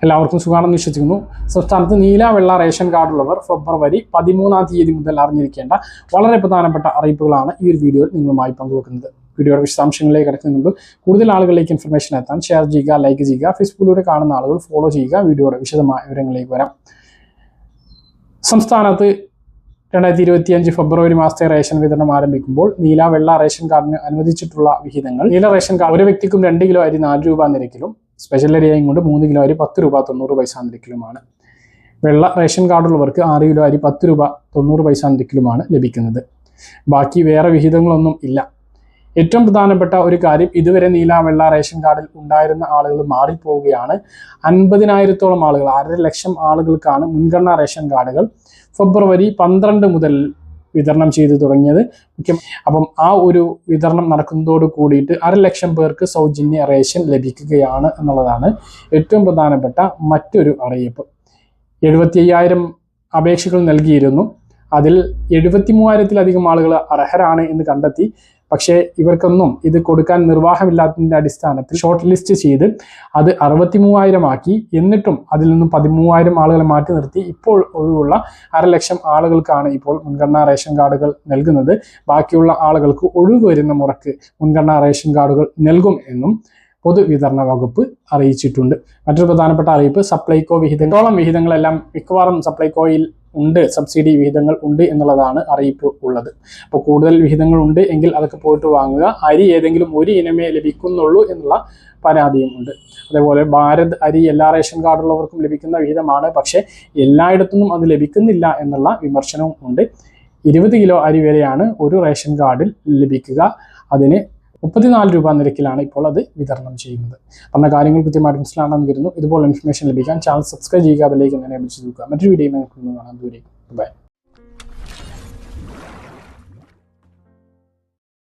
എല്ലാവർക്കും സുഖമാണെന്ന് വിശ്വസിക്കുന്നു. സംസ്ഥാനത്ത് നീല വെള്ള റേഷൻ കാർഡുള്ളവർ ഫെബ്രുവരി 13-ാം തീയതി മുതൽ അറിഞ്ഞിരിക്കേണ്ട വളരെ പ്രധാനപ്പെട്ട അറിയിപ്പുകളാണ് ഈ ഒരു വീഡിയോയിൽ നിങ്ങളുമായി പങ്കുവെക്കുന്നത്. വീഡിയോയുടെ വിശദാംശങ്ങളിലേക്ക് കിടക്കുന്നതിന് മുമ്പ് കൂടുതൽ ആളുകളിലേക്ക് ഇൻഫർമേഷൻ എത്താൻ ഷെയർ ചെയ്യുക, ലൈക്ക് ചെയ്യുക, ഫേസ്ബുക്കിലൂടെ കാണുന്ന ആളുകൾ ഫോളോ ചെയ്യുക. വീഡിയോയുടെ വിശദമായ വിവരങ്ങളിലേക്ക് വരാം. സംസ്ഥാനത്ത് 2025 ഫെബ്രുവരി മാസത്തെ റേഷൻ വിതരണം ആരംഭിക്കുമ്പോൾ നീല വെള്ള റേഷൻ കാർഡിന് അനുവദിച്ചിട്ടുള്ള വിഹിതങ്ങൾ: നീല റേഷൻ കാർഡ് ഒരു വ്യക്തിക്കും 2 കിലോ അരി 4 രൂപ നിരക്കിലും സ്പെഷ്യൽ അരിയായും കൊണ്ട് 3 കിലോ അരി 10 രൂപ 90 പൈസ നിരക്കിലുമാണ്. വെള്ള റേഷൻ കാർഡുള്ളവർക്ക് 6 കിലോ അരി 10 രൂപ 90 പൈസ നിരക്കിലുമാണ് ലഭിക്കുന്നത്. ബാക്കി വേറെ വിഹിതങ്ങളൊന്നും ഇല്ല. ഏറ്റവും പ്രധാനപ്പെട്ട ഒരു കാര്യം, ഇതുവരെ നീല വെള്ള റേഷൻ കാർഡിൽ ഉണ്ടായിരുന്ന ആളുകൾ മാറിപ്പോവുകയാണ്. 50,000-ത്തോളം ആളുകൾ, 1.5 ലക്ഷം ആളുകൾക്കാണ് മുൻഗണനാ റേഷൻ കാർഡുകൾ ഫെബ്രുവരി 12 മുതൽ വിതരണം ചെയ്തു തുടങ്ങിയത്. അപ്പം ആ ഒരു വിതരണം നടക്കുന്നതോട് കൂടിയിട്ട് 1.5 ലക്ഷം പേർക്ക് സൗജന്യ റേഷൻ ലഭിക്കുകയാണ് എന്നുള്ളതാണ് ഏറ്റവും പ്രധാനപ്പെട്ട മറ്റൊരു അറിയിപ്പ്. 75,000 അപേക്ഷകൾ നൽകിയിരുന്നു. അതിൽ 73,000-ലധികം ആളുകൾ അർഹരാണ് എന്ന് കണ്ടെത്തി. പക്ഷേ ഇവർക്കൊന്നും ഇത് കൊടുക്കാൻ നിർവാഹമില്ലാത്തതിൻ്റെ അടിസ്ഥാനത്തിൽ ഷോർട്ട് ലിസ്റ്റ് ചെയ്ത് അത് 63,000 ആക്കി. എന്നിട്ടും അതിൽ നിന്നും 13,000 ആളുകളെ മാറ്റി നിർത്തി ഇപ്പോൾ ഒഴിവുള്ള 1.5 ലക്ഷം ആളുകൾക്കാണ് ഇപ്പോൾ മുൻഗണനാ റേഷൻ കാർഡുകൾ നൽകുന്നത്. ബാക്കിയുള്ള ആളുകൾക്ക് ഒഴിവ് വരുന്ന മുറക്ക് മുൻഗണനാ റേഷൻ കാർഡുകൾ നൽകും എന്നും പൊതുവിതരണ വകുപ്പ് അറിയിച്ചിട്ടുണ്ട്. മറ്റൊരു പ്രധാനപ്പെട്ട അറിയിപ്പ്, സപ്ലൈകോ വിഹിതങ്ങളെല്ലാം മിക്കവാറും സപ്ലൈകോയിൽ ഉണ്ട്, സബ്സിഡി വിഹിതങ്ങൾ ഉണ്ട് എന്നുള്ളതാണ് അറിയിപ്പ് ഉള്ളത്. അപ്പോൾ കൂടുതൽ വിഹിതങ്ങൾ ഉണ്ട് എങ്കിൽ അതൊക്കെ പോയിട്ട് വാങ്ങുക. അരി ഏതെങ്കിലും ഒരു ഇനമേ ലഭിക്കുന്നുള്ളൂ എന്നുള്ള പരാതിയും ഉണ്ട്. അതേപോലെ ഭാരത് അരി എല്ലാ റേഷൻ കാർഡുള്ളവർക്കും ലഭിക്കുന്ന വിഹിതമാണ്, പക്ഷേ എല്ലായിടത്തുനിന്നും അത് ലഭിക്കുന്നില്ല എന്നുള്ള വിമർശനവും ഉണ്ട്. 20 കിലോ അരി വരെയാണ് ഒരു റേഷൻ കാർഡിൽ ലഭിക്കുക. അതിന് 34 രൂപ നിരക്കിലാണ് ഇപ്പോൾ അത് വിതരണം ചെയ്യുന്നത്. പറഞ്ഞ കാര്യങ്ങൾ കൃത്യമായിട്ട് മനസ്സിലാണെന്ന് കരുതുന്നു. ഇതുപോലെ ഇൻഫർമേഷൻ ലഭിക്കാൻ ചാനൽ സബ്സ്ക്രൈബ് ചെയ്യുക, ബെല്ലൈക്കൺ എനേബിൾ ചെയ്ത് നോക്കുക. മറ്റൊരു വീഡിയോ കാണാൻ ദൂരേക്ക് ബൈ.